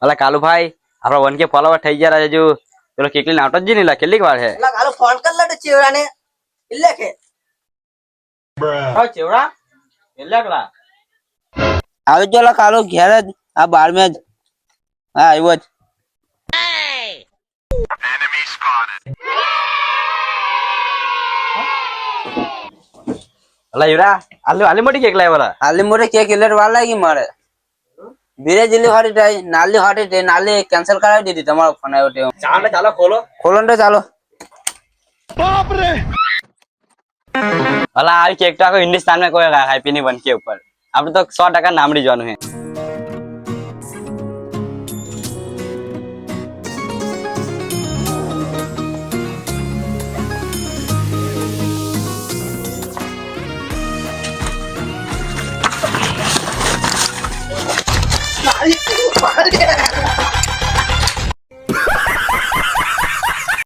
અલા કાલુભાઈ આપડા 1K follower થઈ ગયા હજુ પેલો કેટલી નાટક જી ની કેટલીક વાર છે એટલે કાલો ફોન કર લે ચેવડાને એટલે કે હા ચેવડા કેટલા કલા આવી જો કાલો ઘેર જ આ બાર મેં જ હા આવ્યો જ અલા યુરા આલી મોટી કેક લાવ્યા આલી મોરે કેક એટલે વાર લાગી મારે ધીરે જેલી હારી થાય નાલી હારી થાય નાલી કેન્સલ કરાવી દીધી તમારો ફોન આવ્યો તે ચાલો ચાલો ખોલો ખોલો ને ચાલો અલા આવી કેક તો આખો હિન્દુસ્તાન માં કોઈ હેપી ની 1K ઉપર આપણે તો 100% નામડી જવાનું છે